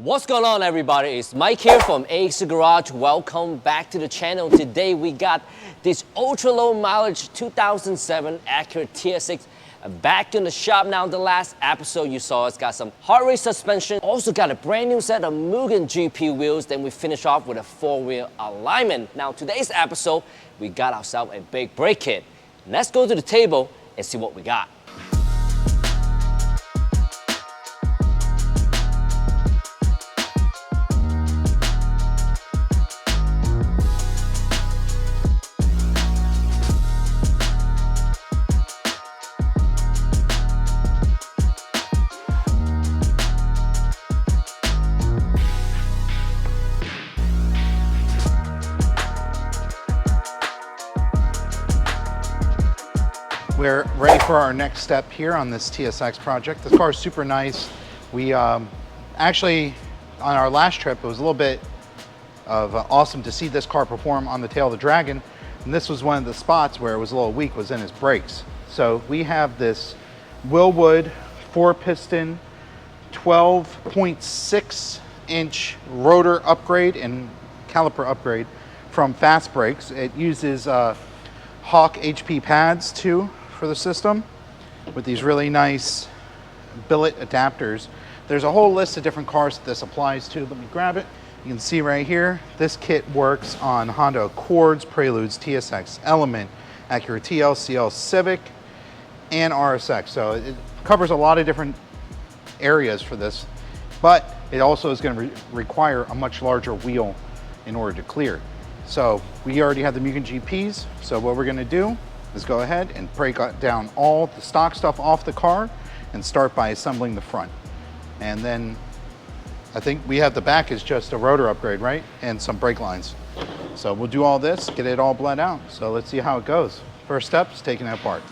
What's going on, everybody? It's Mike here from AX Garage. Welcome back to the channel. Today we got this ultra low mileage 2007 Acura TSX back in the shop now. The last episode you saw, it's got some hard rate suspension, also got a brand new set of Mugen GP wheels. Then we finish off with a 4-wheel alignment. Now today's episode, we got ourselves a big brake kit. Let's go to the table and see what we got. We're ready for our next step here on this TSX project. This car is super nice. We actually, on our last trip, it was a little bit of awesome to see this car perform on the tail of the Dragon. And this was one of the spots where it was a little weak, was in his brakes. So we have this Wilwood 4-piston, 12.6 inch rotor upgrade and caliper upgrade from Fast Brakes. It uses Hawk HP pads too for the system with these really nice billet adapters. There's a whole list of different cars that this applies to. Let me grab it. You can see right here, this kit works on Honda Accords, Preludes, TSX Element, Acura TL, CL Civic, and RSX. So it covers a lot of different areas for this, but it also is going to require a much larger wheel in order to clear. So we already have the Mugen GPs. So what we're going to do is go ahead and break down all the stock stuff off the car and start by assembling the front. And then I think we have the back is just a rotor upgrade, right? And some brake lines. So we'll do all this, get it all bled out. So let's see how it goes. First step is taking it apart.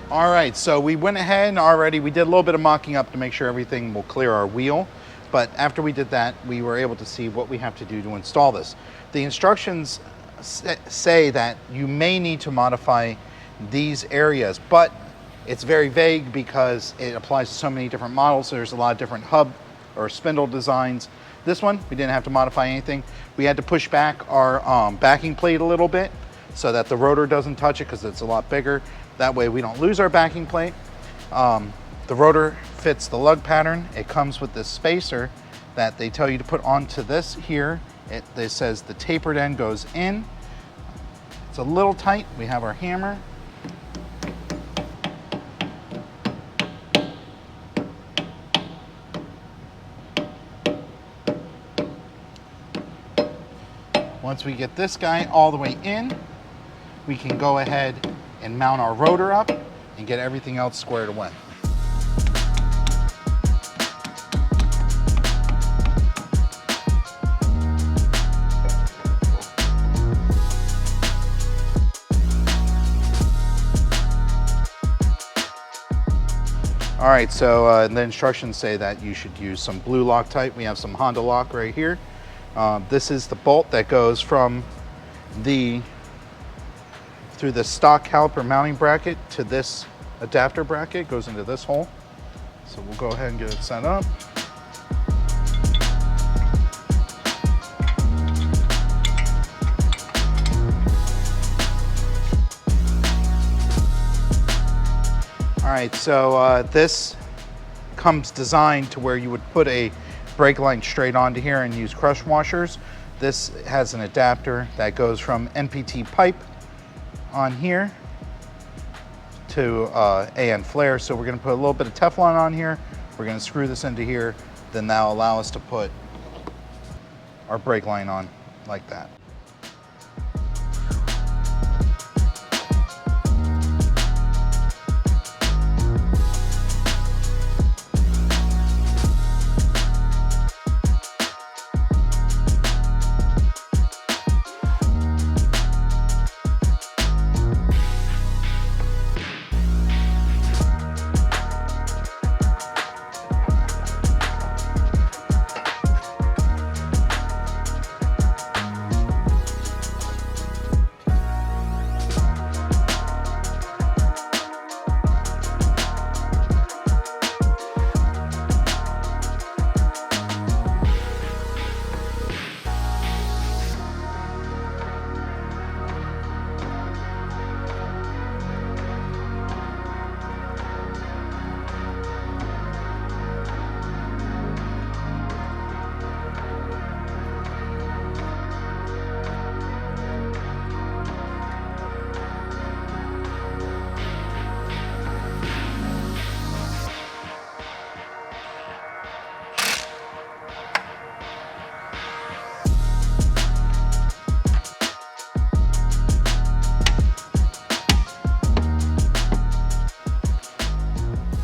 All right, so we went ahead and already, we did a little bit of mocking up to make sure everything will clear our wheel. But after we did that, we were able to see what we have to do to install this. The instructions say that you may need to modify these areas, but it's very vague because it applies to so many different models. There's a lot of different hub or spindle designs. This one, we didn't have to modify anything. We had to push back our backing plate a little bit so that the rotor doesn't touch it because it's a lot bigger. That way we don't lose our backing plate. The rotor fits the lug pattern. It comes with this spacer that they tell you to put onto this here. It says the tapered end goes in. It's a little tight. We have our hammer. Once we get this guy all the way in, we can go ahead and mount our rotor up and get everything else squared away. All right, so the instructions say that you should use some blue Loctite. We have some Honda lock right here. This is the bolt that goes from through the stock caliper mounting bracket to this adapter bracket. Goes into this hole. So we'll go ahead and get it set up. All right, so this comes designed to where you would put a brake line straight onto here and use crush washers. This has an adapter that goes from NPT pipe on here to AN flare. So we're gonna put a little bit of Teflon on here. We're gonna screw this into here. Then that'll allow us to put our brake line on like that.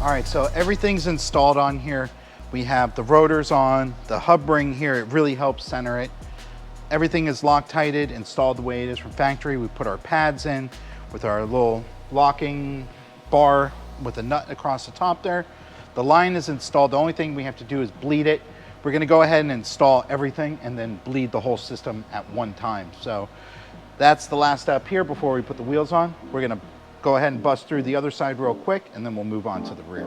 All right, so everything's installed on here. We have the rotors on, the hub ring here, it really helps center it. Everything is Loctited, installed the way it is from factory. We put our pads in with our little locking bar with a nut across the top there. The line is installed. The only thing we have to do is bleed it. We're gonna go ahead and install everything and then bleed the whole system at one time. So that's the last step here before we put the wheels on. We're gonna go ahead and bust through the other side real quick, and then we'll move on to the rear.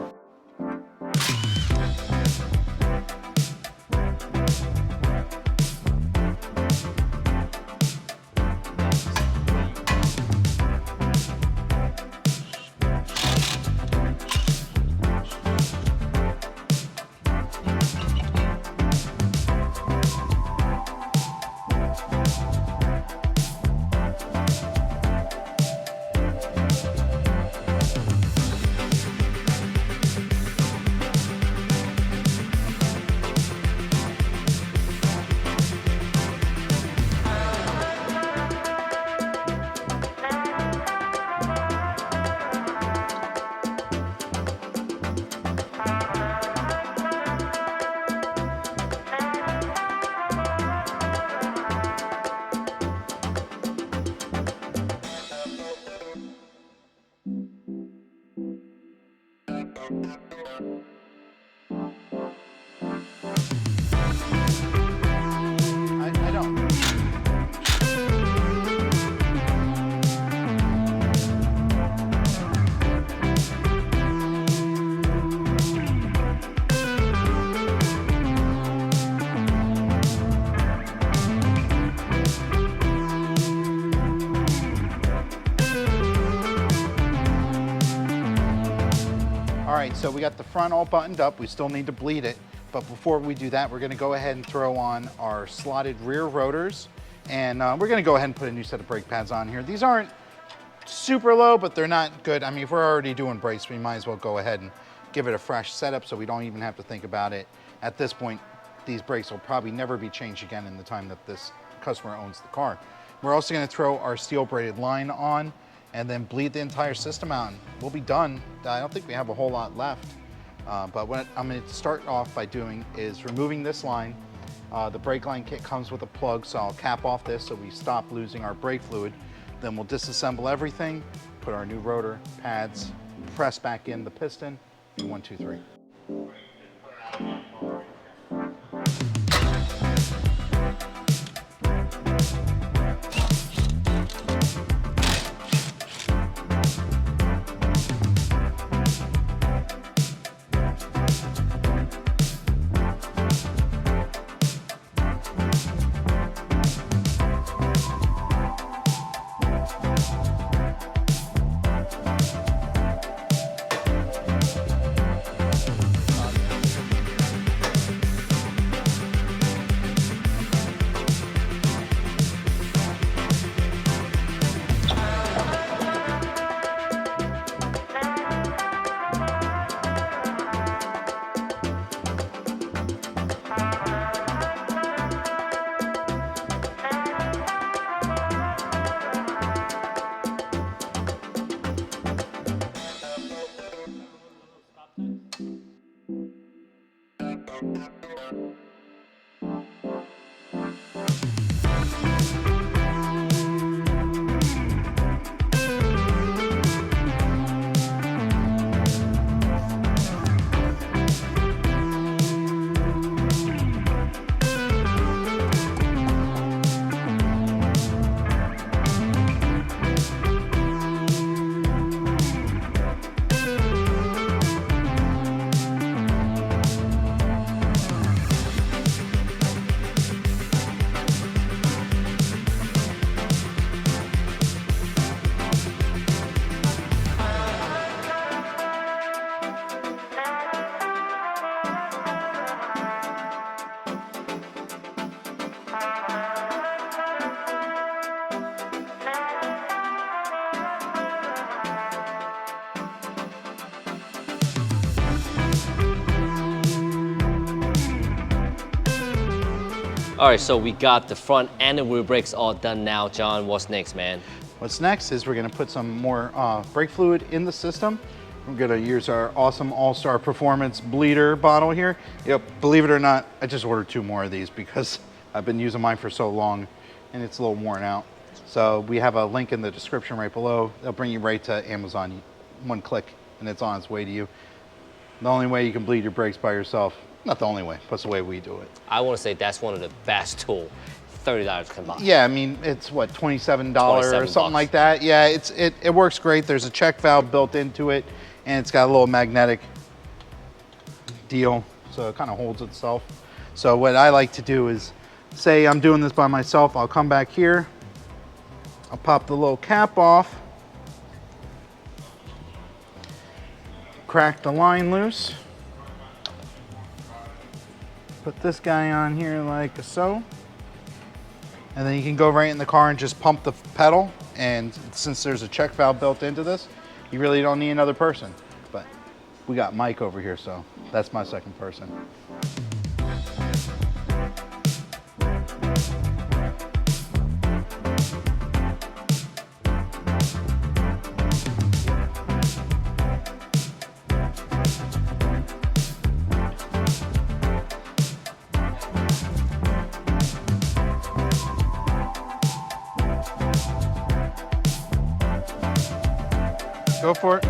I don't. All right, so we got the front all buttoned up. We still need to bleed it. But before we do that, we're gonna go ahead and throw on our slotted rear rotors. And we're gonna go ahead and put a new set of brake pads on here. These aren't super low, but they're not good. I mean, if we're already doing brakes, we might as well go ahead and give it a fresh setup so we don't even have to think about it. At this point, these brakes will probably never be changed again in the time that this customer owns the car. We're also gonna throw our steel braided line on and then bleed the entire system out, and we'll be done. I don't think we have a whole lot left. But what I'm going to start off by doing is removing this line. The brake line kit comes with a plug, so I'll cap off this so we stop losing our brake fluid. Then we'll disassemble everything, put our new rotor, pads, press back in the piston, 1, 2, 3. All right, so we got the front and the rear brakes all done now. John, what's next, man? What's next is we're gonna put some more brake fluid in the system. We're gonna use our awesome All-Star Performance bleeder bottle here. Yep, believe it or not, I just ordered 2 more of these because I've been using mine for so long and it's a little worn out. So we have a link in the description right below. They'll bring you right to Amazon, 1 click, and it's on its way to you. The only way you can bleed your brakes by yourself, not the only way, but it's the way we do it. I want to say that's one of the best tools. $30 combined. Yeah, I mean, it's what, $27 or something bucks. like that. Yeah, it works great. There's a check valve built into it, and it's got a little magnetic deal, so it kind of holds itself. So what I like to do is, say I'm doing this by myself, I'll come back here, I'll pop the little cap off, crack the line loose, put this guy on here like so, and then you can go right in the car and just pump the pedal. And since there's a check valve built into this, you really don't need another person. But we got Mike over here, so that's my second person. Go for it.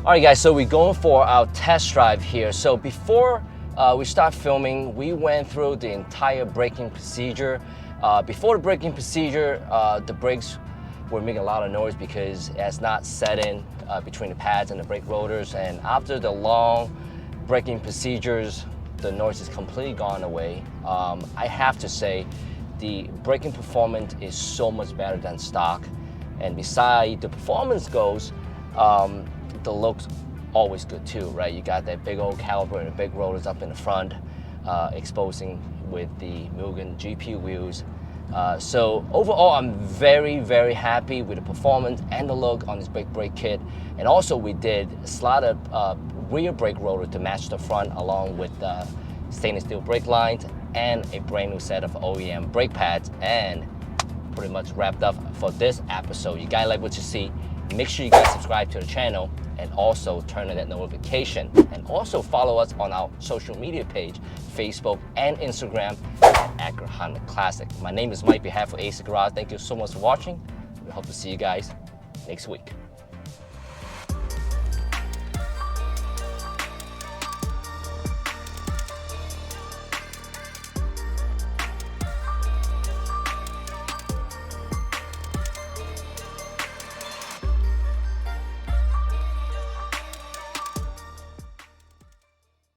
All right, guys, so we're going for our test drive here. So before we start filming, we went through the entire braking procedure. Before the braking procedure, the brakes were making a lot of noise because it has not set in between the pads and the brake rotors. And after the long braking procedures, the noise is completely gone away. I have to say, the braking performance is so much better than stock. And besides the performance goes, the look's always good too, right? You got that big old caliper and the big rotors up in the front, exposing with the Mugen GP wheels. So overall, I'm very, very happy with the performance and the look on this big brake kit. And also we did slot a rear brake rotor to match the front along with stainless steel brake lines and a brand new set of OEM brake pads, and pretty much wrapped up for this episode. You guys like what you see, Make sure you guys subscribe to the channel and also turn on that notification. And also follow us on our social media page, Facebook and Instagram at Acura Honda Classic. My name is Mike, on behalf of AC Garage. Thank you so much for watching. We hope to see you guys next week.